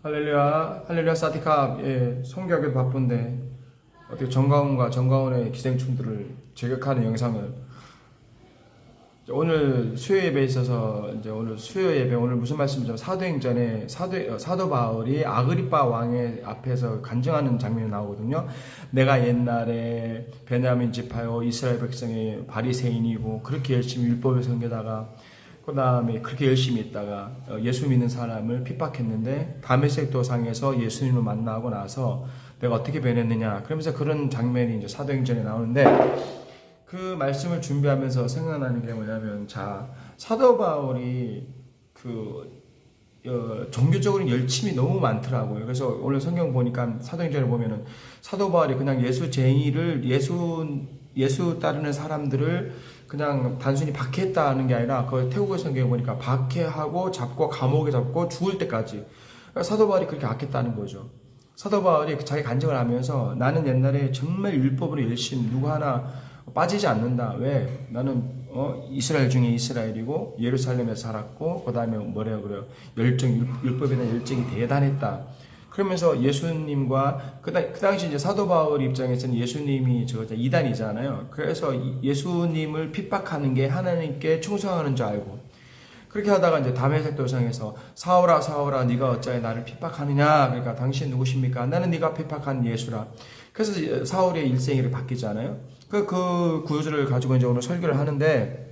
할렐루야, 할렐루야, 사디캅. 예, 성교하기도 바쁜데 어떻게 정가운과 정가운의 기생충들을 제격하는 영상을 오늘 수요 예배에 있어서 이제 오늘 수요 예배 오늘 무슨 말씀이죠? 사도행전에 사도 바울이 아그리빠 왕의 앞에서 간증하는 장면이 나오거든요. 내가 옛날에 베냐민 지파요 이스라엘 백성의 바리새인이고 그렇게 열심히 율법을 섬기다가 그 다음에 그렇게 열심히 있다가 예수 믿는 사람을 핍박했는데 다메섹 도상에서 예수님을 만나고 나서 내가 어떻게 변했느냐 그러면서 그런 장면이 이제 사도행전에 나오는데 그 말씀을 준비하면서 생각나는 게 뭐냐면 사도 바울이 종교적으로 열심이 너무 많더라고요. 그래서 오늘 성경 보니까 사도행전을 보면은 사도 바울이 그냥 예수 따르는 사람들을 그냥 단순히 박해했다는 게 아니라 그 태국의 성경에 보니까 박해하고 잡고 감옥에 잡고 죽을 때까지 사도 바울이 그렇게 악했다는 거죠. 사도 바울이 자기 간증을 하면서 나는 옛날에 정말 율법으로 열심히 누구 하나 빠지지 않는다. 왜? 나는 이스라엘 중에 이스라엘이고 예루살렘에 살았고 그 다음에 뭐래요 그래요 율법에 대한 열정이 대단했다. 그러면서 예수님과 그 당시 이제 사도 바울 입장에서는 예수님이 이단이잖아요. 그래서 예수님을 핍박하는 게 하나님께 충성하는 줄 알고 그렇게 하다가 이제 다메섹 도상에서 사울아 사울아 네가 어찌하여 나를 핍박하느냐. 그러니까 당신 누구십니까? 나는 네가 핍박한 예수라. 그래서 사울의 일생이 바뀌잖아요. 그 구절을 가지고 이제 오늘 설교를 하는데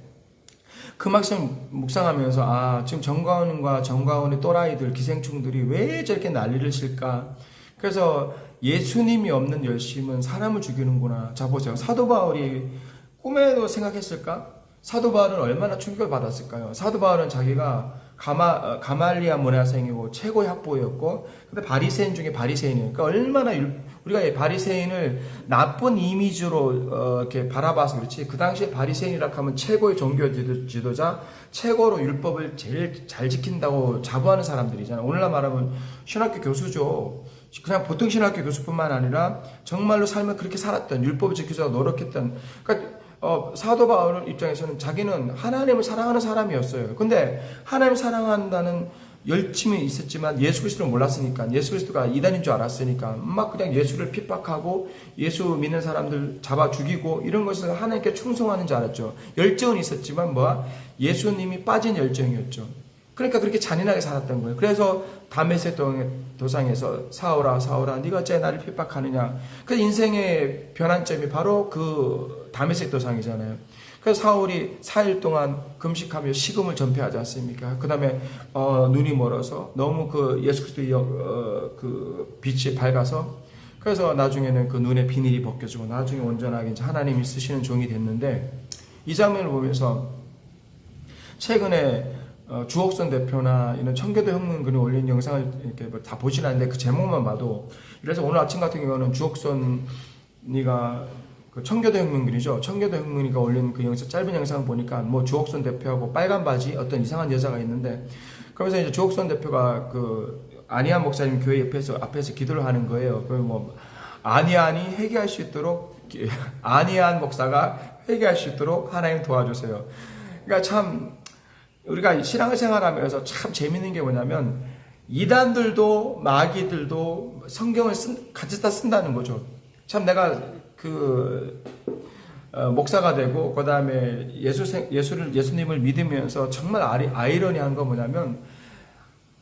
그 막상 묵상하면서 지금 정가원과 정가원의 또라이들 기생충들이 왜 저렇게 난리를 칠까? 그래서 예수님이 없는 열심은 사람을 죽이는구나. 자 보세요. 사도 바울이 꿈에도 생각했을까? 사도 바울은 얼마나 충격을 받았을까요? 사도 바울은 자기가 가말리아 문화생이고 최고의 학보였고 근데 바리새인 중에 바리새인이에요. 그러니까 얼마나 우리가 바리새인을 나쁜 이미지로 이렇게 바라봐서 그렇지 그 당시에 바리새인이라 하면 최고의 종교 지도자 최고로 율법을 제일 잘 지킨다고 자부하는 사람들이잖아요. 오늘날 말하면 신학교 교수죠. 그냥 보통 신학교 교수뿐만 아니라 정말로 삶을 그렇게 살았던 율법을 지키려고 노력했던 그러니까 사도 바울 입장에서는 자기는 하나님을 사랑하는 사람이었어요. 근데 하나님을 사랑한다는 열심히 있었지만 예수 그리스도를 몰랐으니까 예수 그리스도가 이단인 줄 알았으니까 막 그냥 예수를 핍박하고 예수 믿는 사람들 잡아 죽이고 이런 것을 하나님께 충성하는 줄 알았죠. 열정은 있었지만 예수님이 빠진 열정이었죠. 그러니까 그렇게 잔인하게 살았던 거예요. 그래서 다메섹 도상에서 사울아 사울아 네가 어찌 나를 핍박하느냐. 그 인생의 변환점이 바로 그 다메섹 도상이잖아요. 그래서 사울이 4일 동안 금식하며 식음을 전폐하지 않습니까? 그 다음에 눈이 멀어서 너무 그 예수 그리스도의 그 빛이 밝아서 그래서 나중에는 그 눈의 비닐이 벗겨지고 나중에 온전하게 이제 하나님이 쓰시는 종이 됐는데 이 장면을 보면서 최근에 주옥선 대표나 이런 청교도 혁명군이 올린 영상을 이렇게 다 보진 않는데 그 제목만 봐도 그래서 오늘 아침 같은 경우는 주옥선이가 그 청교도 혁명군이죠. 청교도 혁명군이가 올린 그 영상 짧은 영상 보니까 주옥선 대표하고 빨간 바지 어떤 이상한 여자가 있는데 그러면서 이제 주옥선 대표가 그 안희안 목사님 교회 앞에서 기도를 하는 거예요. 안희안이 회개할 수 있도록 안희안 목사가 회개할 수 있도록 하나님 도와주세요. 그러니까 참 우리가 신앙생활하면서 참 재밌는 게 뭐냐면 이단들도 마귀들도 성경을 같이 다 쓴다는 거죠. 참 내가 목사가 되고 그 다음에 예수님을 믿으면서 정말 아이러니한 건 뭐냐면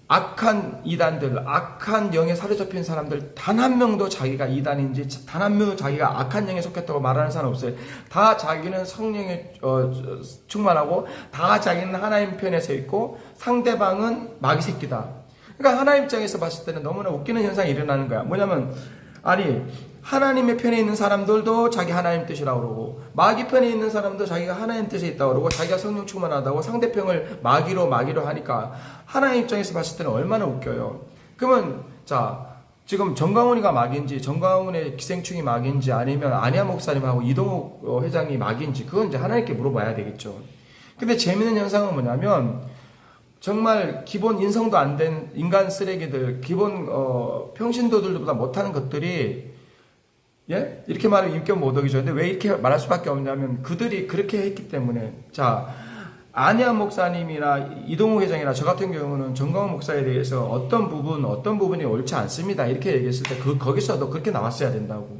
악한 이단들, 악한 영에 사로잡힌 사람들 단 한 명도 자기가 이단인지 단 한 명도 자기가 악한 영에 속했다고 말하는 사람 없어요. 다 자기는 성령에 충만하고 다 자기는 하나님 편에 서 있고 상대방은 마귀 새끼다. 그러니까 하나님 입장에서 봤을 때는 너무나 웃기는 현상이 일어나는 거야. 뭐냐면 하나님의 편에 있는 사람들도 자기 하나님 뜻이라고 그러고 마귀 편에 있는 사람도 자기가 하나님 뜻에 있다고 그러고 자기가 성령 충만하다고 상대편을 마귀로 하니까 하나님 입장에서 봤을 때는 얼마나 웃겨요. 그러면 지금 정광훈이가 마귀인지 정광훈의 기생충이 마귀인지 아니면 안희안 목사님하고 이동욱 회장이 마귀인지 그건 이제 하나님께 물어봐야 되겠죠. 근데 재밌는 현상은 뭐냐면 정말 기본 인성도 안 된 인간 쓰레기들 기본 평신도들보다 못하는 것들이 이렇게 말하면 인격 모독이죠. 근데 왜 이렇게 말할 수밖에 없냐면 그들이 그렇게 했기 때문에 안희안 목사님이나 이동욱 회장이나 저 같은 경우는 정광훈 목사에 대해서 어떤 부분이 옳지 않습니다. 이렇게 얘기했을 때 거기서도 그렇게 나왔어야 된다고.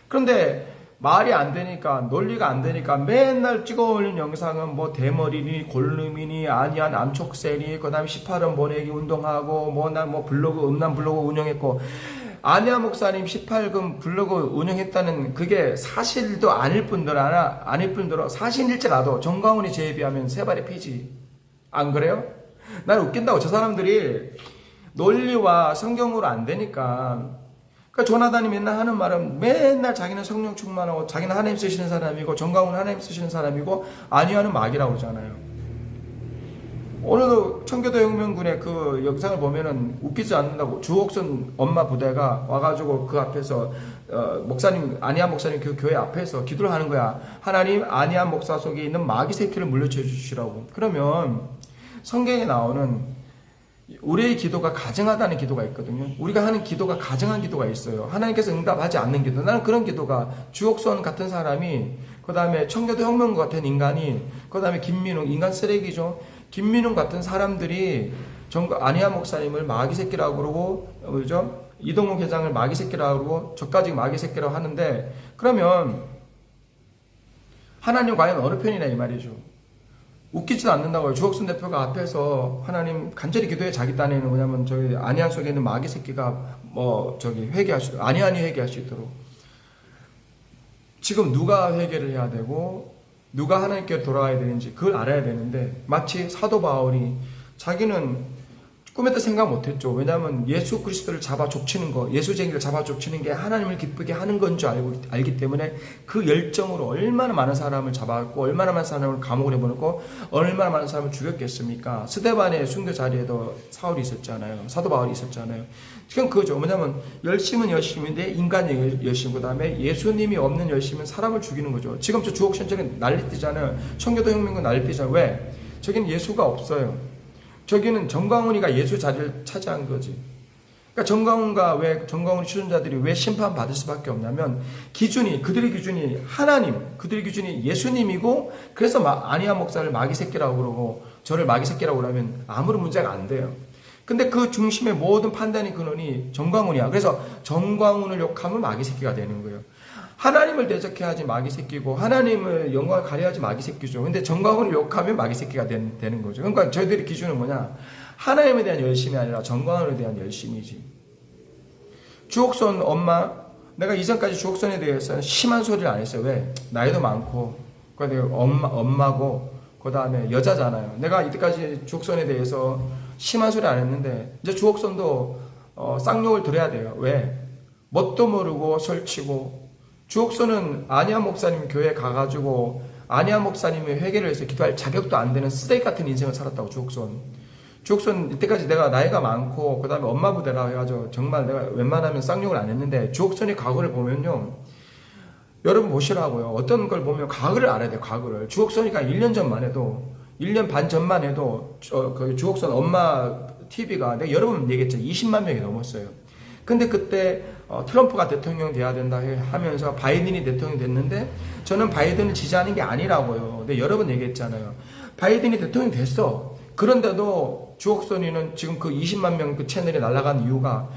그런데 말이 안 되니까, 논리가 안 되니까 맨날 찍어 올린 영상은 뭐 대머리니 골룸이니 안희안 암촉새니 그다음에 18원 보내기 운동하고 음란 블로그 운영했고, 안희안 목사님 18금 블로그 운영했다는 그게 사실도 아닐 뿐더러 사실일지라도 정광훈이 제에 비하면 세 발의 피지. 안 그래요? 난 웃긴다고. 저 사람들이 논리와 성경으로 안 되니까. 그러니까 조나단이 맨날 하는 말은 맨날 자기는 성령 충만하고 자기는 하나님 쓰시는 사람이고 정광훈은 하나님 쓰시는 사람이고 안희안은 마귀라고 그러잖아요. 오늘도 청교도 혁명군의 그 영상을 보면은 웃기지 않는다고 주옥선 엄마 부대가 와가지고 그 앞에서 목사님 안희안 목사님 그 교회 앞에서 기도를 하는 거야. 하나님 안희안 목사 속에 있는 마귀 새끼를 물려쳐 주시라고. 그러면 성경에 나오는 우리의 기도가 가증하다는 기도가 있거든요. 우리가 하는 기도가 가증한 기도가 있어요. 하나님께서 응답하지 않는 기도. 나는 그런 기도가 주옥선 같은 사람이, 그 다음에 청교도 혁명군 같은 인간이, 그 다음에 김민웅 인간 쓰레기죠. 김민웅 같은 사람들이 안희안 목사님을 마귀 새끼라고 그러고, 그죠? 이동욱 회장을 마귀 새끼라고 그러고, 저까지 마귀 새끼라고 하는데, 그러면 하나님 과연 어느 편이냐 이 말이죠. 웃기지도 않는다고요. 주옥순 대표가 앞에서 하나님 간절히 기도해. 자기 딴에는 뭐냐면 저기 안희안 속에 있는 마귀 새끼가 회개할 수, 안희안이 회개할 수 있도록. 지금 누가 회개를 해야 되고 누가 하나님께 돌아와야 되는지 그걸 알아야 되는데, 마치 사도 바울이 자기는 꿈에도 생각 못했죠. 왜냐하면 예수 그리스도를 잡아 족치는 거, 예수쟁이를 잡아 족치는 게 하나님을 기쁘게 하는 건 줄 알기 때문에 그 열정으로 얼마나 많은 사람을 잡았고 얼마나 많은 사람을 감옥에 보냈고 얼마나 많은 사람을 죽였겠습니까? 스데반의 순교 자리에도 사울이 있었잖아요. 사도 바울이 있었잖아요. 지금 그거죠. 뭐냐면 열심은 열심인데 인간의 열심, 그 다음에 예수님이 없는 열심은 사람을 죽이는 거죠. 지금 저 주옥신청이 난리뛰잖아요. 청교도 혁명군 난리뛰잖아요. 왜? 저기는 예수가 없어요. 저기는 정광훈이가 예수 자리를 차지한 거지. 그러니까 정광훈 추종자들이 왜 심판받을 수밖에 없냐면, 그들의 기준이 하나님, 그들의 기준이 예수님이고, 그래서 안희안 목사를 마귀 새끼라고 그러고, 저를 마귀 새끼라고 그러면 아무런 문제가 안 돼요. 근데 그 중심의 모든 판단의 근원이 정광훈이야. 그래서 정광훈을 욕하면 마귀 새끼가 되는 거예요. 하나님을 대적해야지 마귀 새끼고, 하나님을 영광을 가려야지 마귀 새끼죠. 근데 정광훈을 욕하면 마귀 새끼가 되는 거죠. 그러니까 저희들의 기준은 뭐냐? 하나님에 대한 열심이 아니라 정광훈에 대한 열심이지. 주옥선 엄마, 내가 이전까지 주옥선에 대해서 심한 소리를 안 했어요. 왜? 나이도 많고, 그다음에 엄마고, 그 다음에 여자잖아요. 내가 이때까지 주옥선에 대해서 심한 소리 안 했는데, 이제 주옥선도 쌍욕을 들어야 돼요. 왜? 뭣도 모르고 설치고, 주옥선은 안희안 목사님 교회에 가가지고 안희안 목사님이 회개를 해서 기도할 자격도 안 되는 쓰레기 같은 인생을 살았다고. 주옥선 이때까지 내가 나이가 많고 그 다음에 엄마 부대라 해가지고 정말 내가 웬만하면 쌍욕을 안 했는데, 주옥선의 과거를 보면요, 여러분 보시라고요. 어떤 걸 보면 과거를 알아야 돼요. 과거를. 주옥선이가 1년 전만 해도, 1년 반 전만 해도 그 주옥선 엄마 TV가 내가 여러 번 얘기했죠. 20만 명이 넘었어요. 근데 그때 트럼프가 대통령 돼야 된다 하면서 바이든이 대통령 됐는데, 저는 바이든을 지지하는 게 아니라고요. 근데 여러 번 얘기했잖아요. 바이든이 대통령 됐어. 그런데도 주옥선이는 지금 그 20만 명 그 채널이 날아간 이유가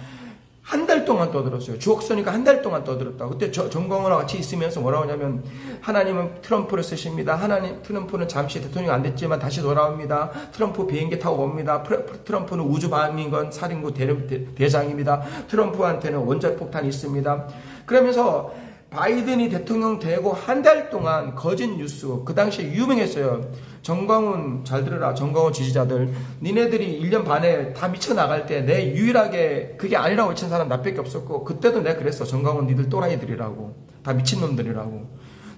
한 달 동안 떠들었어요. 주옥선이가 한 달 동안 떠들었다고. 그때 정광훈과 같이 있으면서 뭐라고 하냐면, 하나님은 트럼프를 쓰십니다. 트럼프는 잠시 대통령 안 됐지만 다시 돌아옵니다. 트럼프 비행기 타고 옵니다. 트럼프는 우주방위권 사령부 대장입니다. 트럼프한테는 원자폭탄이 있습니다. 그러면서 바이든이 대통령 되고 한 달 동안 거짓 뉴스, 그 당시에 유명했어요. 정광훈, 잘 들으라, 정광훈 지지자들, 니네들이 1년 반에 다 미쳐나갈 때 내 유일하게 그게 아니라고 외친 사람 나밖에 없었고, 그때도 내가 그랬어. 정광훈 니들 또라이들이라고, 다 미친놈들이라고.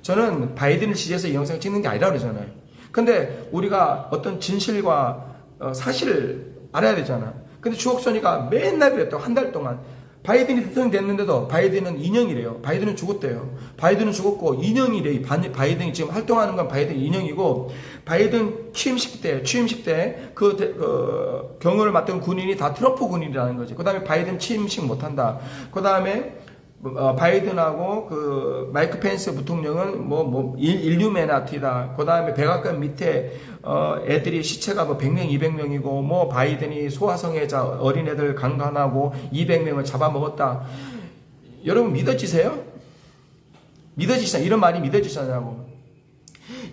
저는 바이든을 지지해서 이 영상을 찍는 게 아니라고 그러잖아요. 근데 우리가 어떤 진실과 사실을 알아야 되잖아. 근데 주옥선이가 맨날 그랬다고. 한 달 동안. 바이든이 대통령 됐는데도 바이든은 인형이래요. 바이든은 죽었대요. 바이든은 죽었고 인형이래. 바이든이 지금 활동하는 건 바이든 인형이고, 바이든 취임식 때 그 경호를 맡은 군인이 다 트럼프 군인이라는 거지. 그 다음에 바이든 취임식 못한다. 그 다음에 바이든하고 그 마이크 펜스 부통령은 인류메나티다. 그 다음에 백악관 밑에 애들이 시체가 100명, 200명이고 뭐 바이든이 소아성애자 어린애들 강간하고 200명을 잡아먹었다. 여러분 믿어지세요? 믿어지시나? 이런 말이 믿어지시냐고.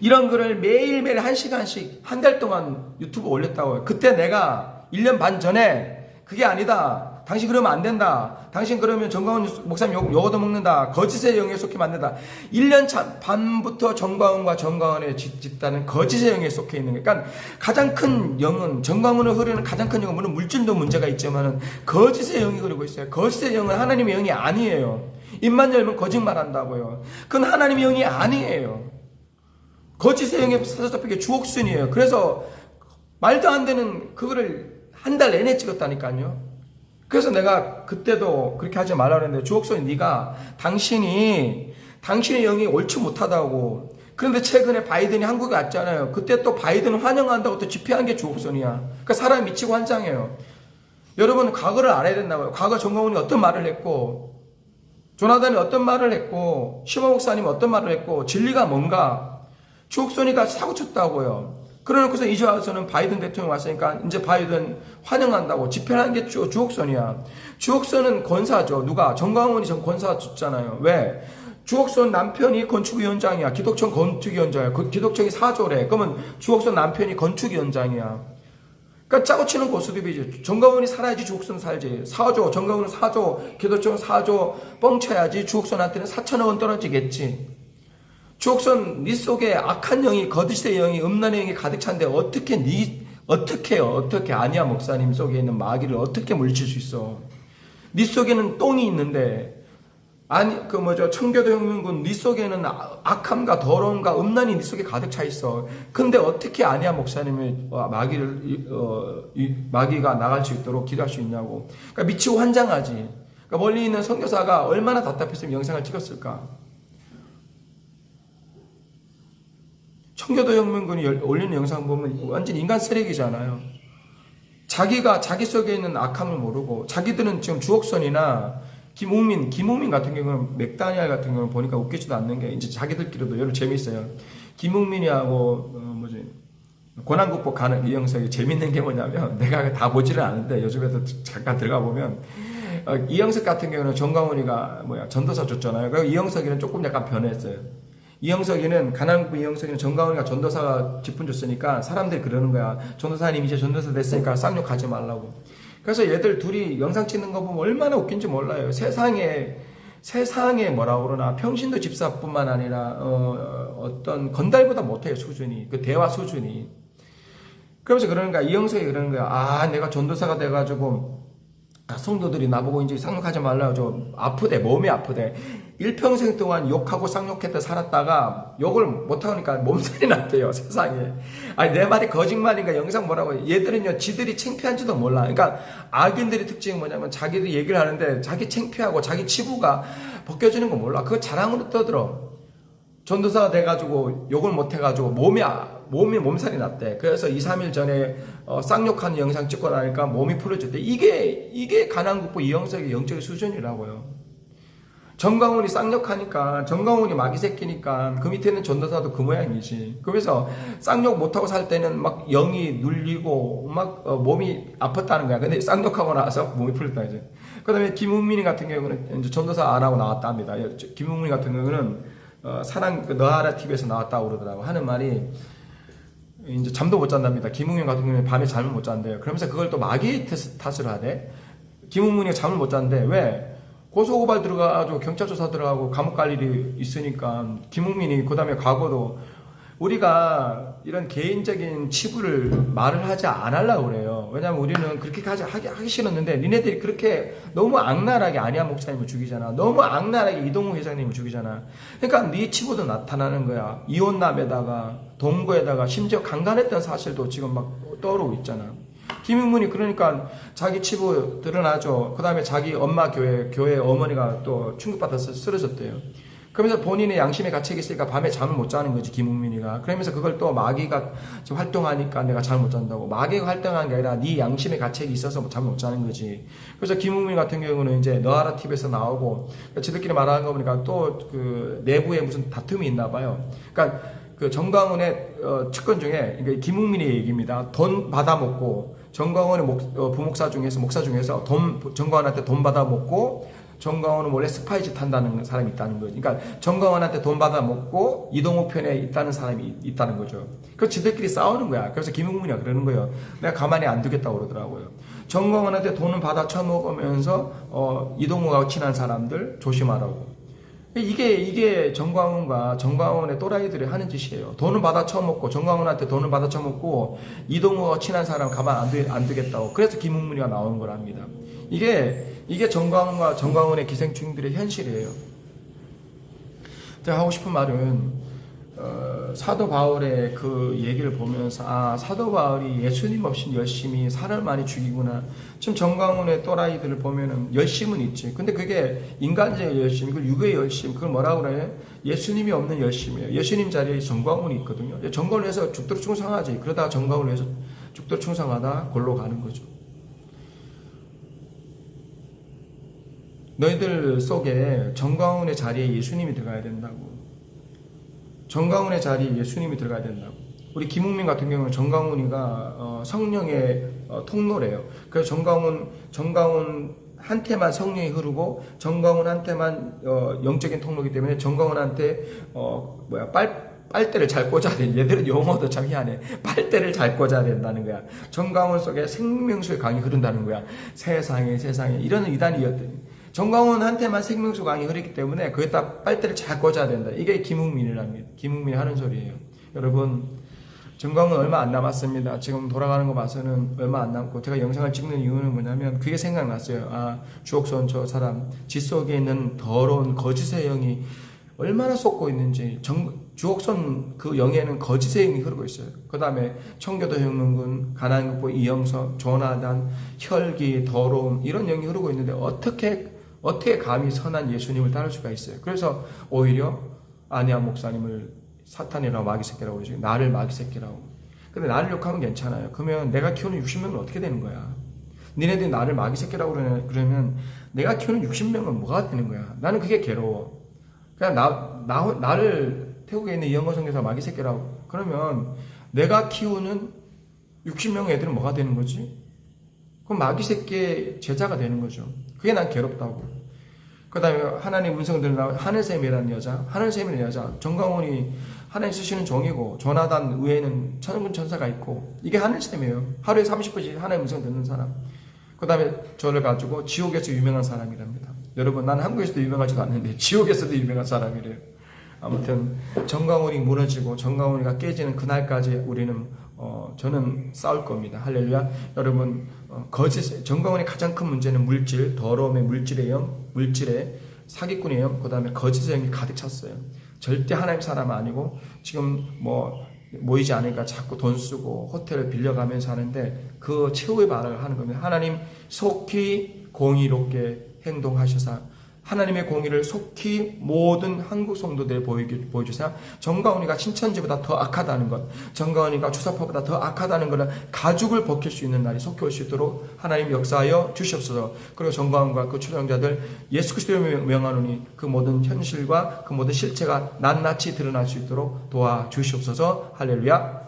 이런 글을 매일매일 1시간씩 한 달 동안 유튜브 올렸다고요. 그때 내가 1년 반 전에 그게 아니다. 당신 그러면 안 된다. 당신 그러면 정광훈 목사님 욕 얻어먹는다. 거짓의 영에 속해 만든다. 1년 반부터 정광훈과 정광훈의 집단은 거짓의 영에 속해 있는 거예요. 그러니까 가장 큰 영은, 정광훈을 흐르는 가장 큰 영은 물론 물질도 문제가 있지만은 거짓의 영이 흐르고 있어요. 거짓의 영은 하나님의 영이 아니에요. 입만 열면 거짓말 한다고요. 그건 하나님의 영이 아니에요. 거짓의 영에 사로잡힌 게 주옥순이에요. 그래서 말도 안 되는 그거를 한 달 내내 찍었다니까요. 그래서 내가 그때도 그렇게 하지 말라고 했는데 주옥순이 네가 당신의 영이 옳지 못하다고. 그런데 최근에 바이든이 한국에 왔잖아요. 그때 또 바이든 환영한다고 또 집회한 게 주옥순이야. 그러니까 사람이 미치고 환장해요. 여러분 과거를 알아야 된다고요. 과거 정광훈이 어떤 말을 했고 조나단이 어떤 말을 했고 시모 목사님이 어떤 말을 했고 진리가 뭔가. 주옥순이가 사고쳤다고요. 그러놓고서 이제 와서는 바이든 대통령 왔으니까 이제 바이든 환영한다고 집회하는 게 주옥순이야. 주옥순은 권사죠. 누가? 정광훈이 권사 줬잖아요. 왜? 주옥순 남편이 건축위원장이야. 기독청 건축위원장이야. 기독청이 사조래. 그러면 주옥순 남편이 건축위원장이야. 그러니까 짜고 치는 고수들이지. 정광훈이 살아야지 주옥순 살지. 사조, 정광훈은 사조, 기독청은 사조 뻥쳐야지 주옥순한테는 4천억 원 떨어지겠지. 주옥순 네 속에 악한 영이, 거짓의 영이, 음란의 영이 가득 찬데 어떻게 아니야 목사님 속에 있는 마귀를 어떻게 물리칠 수 있어? 네 속에는 똥이 있는데 청교도 혁명군 네 속에는 악함과 더러움과 음란이 네 속에 가득 차 있어. 근데 어떻게 아니야 목사님이 마귀가 나갈 수 있도록 기도할 수 있냐고. 그러니까 미치고 환장하지. 그러니까 멀리 있는 선교사가 얼마나 답답했으면 영상을 찍었을까? 청교도 혁명군이 올리는 영상 보면 완전 인간 쓰레기잖아요. 자기 속에 있는 악함을 모르고, 자기들은 지금 주옥선이나 김웅민 같은 경우는 맥다니엘 같은 경우는 보니까 웃기지도 않는 게 이제 자기들끼리도 여러 재밌어요. 김웅민이하고 고난극복 가는 이영석이 재밌는 게 뭐냐면, 내가 다 보지를 않은데 요즘에도 잠깐 들어가 보면 이영석 같은 경우는 정광훈이가 전도사 줬잖아요. 그리고 이영석이는 조금 약간 변했어요. 이영석이는 가난부 이영석이는 정광훈이가 전도사가 직분 줬으니까 사람들이 그러는 거야. 전도사님 이제 전도사 됐으니까 쌍욕 가지 말라고. 그래서 얘들 둘이 영상 찍는 거 보면 얼마나 웃긴지 몰라요. 세상에 뭐라고 그러나 평신도 집사뿐만 아니라 어떤 건달보다 못해요. 수준이, 그 대화 수준이. 그러면서 그러는 거야. 이영석이 그러는 거야. 내가 전도사가 돼가지고 성도들이 나보고 이제 쌍욕하지 말라고 좀 아프대, 몸이 아프대. 일평생 동안 욕하고 쌍욕했다 살았다가 욕을 못하니까 몸살이 났대요, 세상에. 내 말이 거짓말인가, 영상 뭐라고. 얘들은요, 지들이 창피한지도 몰라. 그러니까 악인들의 특징이 뭐냐면 자기들이 얘기를 하는데 자기 창피하고 자기 치부가 벗겨지는 거 몰라. 그거 자랑으로 떠들어. 전도사가 돼가지고 욕을 못해가지고 몸살이 났대. 그래서 2, 3일 전에 쌍욕하는 영상 찍고 나니까 몸이 풀어졌대. 이게 가난국부 이영석의 영적인 수준이라고요. 정광훈이 쌍욕하니까, 정광훈이 마귀새끼니까 그 밑에 있는 전도사도 그 모양이지. 그래서 쌍욕 못하고 살 때는 막 영이 눌리고 막 몸이 아팠다는 거야. 근데 쌍욕하고 나서 몸이 풀렸다 이제. 그 다음에 김웅민이 같은 경우는 이제 전도사 안 하고 나왔다 합니다. 김웅민 같은 경우는 너하라 TV에서 나왔다고 그러더라고. 하는 말이 이제 잠도 못 잔답니다. 김웅민 같은 경우는 밤에 잠을 못 잔대요. 그러면서 그걸 또 마귀 탓을 하대. 김웅민이 잠을 못 잔대. 왜? 고소고발 들어가가지고 경찰 조사 들어가고 감옥 갈 일이 있으니까. 김웅민이 그 다음에 과거도 우리가 이런 개인적인 치부를 말을 하지 않으려고 그래요. 왜냐면 우리는 그렇게 하기 싫었는데 니네들이 그렇게 너무 악랄하게 안희아 목사님을 죽이잖아. 너무 악랄하게 이동우 회장님을 죽이잖아. 그러니까 네 치부도 나타나는 거야. 이혼남에다가 동거에다가 심지어 강간했던 사실도 지금 막 떠오르고 있잖아. 김용문이 그러니까 자기 치부 드러나죠. 그 다음에 자기 엄마 교회 어머니가 또 충격받아서 쓰러졌대요. 그러면서 본인의 양심의 가책이 있으니까 밤에 잠을 못 자는 거지, 김웅민이가. 그러면서 그걸 또 마귀가 활동하니까 내가 잠을 못 잔다고. 마귀가 활동한 게 아니라 네 양심의 가책이 있어서 잠을 못 자는 거지. 그래서 김웅민 같은 경우는 이제 너하라 TV에서 나오고, 지들끼리 말하는 거 보니까 또 그 내부에 무슨 다툼이 있나 봐요. 그러니까 그 정광훈의 측근 중에, 그러니까 김웅민의 얘기입니다. 돈 받아먹고, 정광훈의 목사 중에서 정광훈한테 돈 받아먹고, 정광훈은 원래 스파이짓 한다는 사람이 있다는 거죠. 그러니까 정광훈한테 돈 받아먹고 이동호 편에 있다는 사람이 있다는 거죠. 그래서 지들끼리 싸우는 거야. 그래서 김웅민이가 그러는 거예요. 내가 가만히 안 두겠다고 그러더라고요. 정광훈한테 돈을 받아 처먹으면서 이동호가 친한 사람들 조심하라고. 이게 정광훈과 정광훈의 또라이들이 하는 짓이에요. 돈을 받아 처먹고, 정광훈한테 돈을 받아 처먹고 이동호가 친한 사람 가만 안 두겠다고. 그래서 김웅민이가 나오는 거랍니다. 이게 정광훈과 정광훈의 기생충들의 현실이에요. 제가 하고 싶은 말은 사도 바울의 그 얘기를 보면서 사도 바울이 예수님 없이 열심히 사람을 많이 죽이구나. 지금 정광훈의 또라이들을 보면은 열심은 있지. 근데 그게 인간적인 열심, 그걸 육의 열심, 그걸 뭐라고 그래요? 예수님이 없는 열심이에요. 예수님 자리에 정광훈이 있거든요. 정광훈을 위해서 죽도록 충성하지. 그러다가 정광훈을 위해서 죽도록 충성하다 골로 가는 거죠. 너희들 속에 정광훈의 자리에 예수님이 들어가야 된다고. 정광훈의 자리에 예수님이 들어가야 된다고. 우리 김웅민 같은 경우는 정광훈이가 성령의 통로래요. 그래서 정광훈한테만 성령이 흐르고 정광훈한테만 영적인 통로이기 때문에 정광훈한테 빨대를 잘 꽂아야 돼. 얘들은 용어도 참 희한해. 빨대를 잘 꽂아야 된다는 거야. 정광훈 속에 생명수의 강이 흐른다는 거야. 세상에 이런 이단이었더니 정광훈한테만 생명수 강이 흐르기 때문에 거기다 빨대를 잘 꽂아야 된다. 이게 김웅민이랍니다. 김웅민이 하는 소리예요. 여러분, 정광훈 얼마 안 남았습니다. 지금 돌아가는 거 봐서는 얼마 안 남고, 제가 영상을 찍는 이유는 뭐냐면 그게 생각났어요. 주옥선 저 사람 지 속에 있는 더러운 거짓의 영이 얼마나 쏟고 있는지. 주옥선 그 영에는 거짓의 영이 흐르고 있어요. 그 다음에 청교도 혁명군, 가난극보 이영석, 조나단, 혈기, 더러움, 이런 영이 흐르고 있는데 어떻게 감히 선한 예수님을 따를 수가 있어요. 그래서 오히려 안희아 목사님을 사탄이라고 마귀새끼라고 그러죠. 나를 마귀새끼라고. 근데 나를 욕하면 괜찮아요. 그러면 내가 키우는 60명은 어떻게 되는 거야? 니네들이 나를 마귀새끼라고 그러면 내가 키우는 60명은 뭐가 되는 거야? 나는 그게 괴로워. 그냥 나를 태국에 있는 이영거성에서 마귀새끼라고. 그러면 내가 키우는 60명 애들은 뭐가 되는 거지? 그럼 마귀새끼의 제자가 되는 거죠. 그게 난 괴롭다고. 그 다음에 하나님 음성 들으나 하늘샘이라는 여자, 정광훈이 하나님 쓰시는 종이고, 조나단 외에는 천군 천사가 있고, 이게 하늘샘이에요. 하루에 30분씩 하나님 음성 듣는 사람. 그 다음에 저를 가지고 지옥에서 유명한 사람이랍니다. 여러분, 나는 한국에서도 유명하지도 않는데 지옥에서도 유명한 사람이래요. 아무튼 정광훈이 무너지고 정광훈이가 깨지는 그날까지 저는 싸울 겁니다. 할렐루야. 여러분, 정광훈의 가장 큰 문제는 물질, 더러움의 물질의 영, 물질의 사기꾼의 영, 그 다음에 거짓의 영이 가득 찼어요. 절대 하나님 사람 아니고 지금 모이지 않으니까 자꾸 돈 쓰고 호텔을 빌려가면서 하는데 그 최후의 발언을 하는 겁니다. 하나님 속히 공의롭게 행동하셔서 하나님의 공의를 속히 모든 한국 성도들에 보여주세요. 정광훈이가 신천지보다 더 악하다는 것, 정광훈이가 주사파보다 더 악하다는 것을 가죽을 벗길 수 있는 날이 속히 올 수 있도록 하나님 역사하여 주시옵소서. 그리고 정광훈과 그 추종자들 예수 그리스도의 명하노니 그 모든 현실과 그 모든 실체가 낱낱이 드러날 수 있도록 도와주시옵소서. 할렐루야.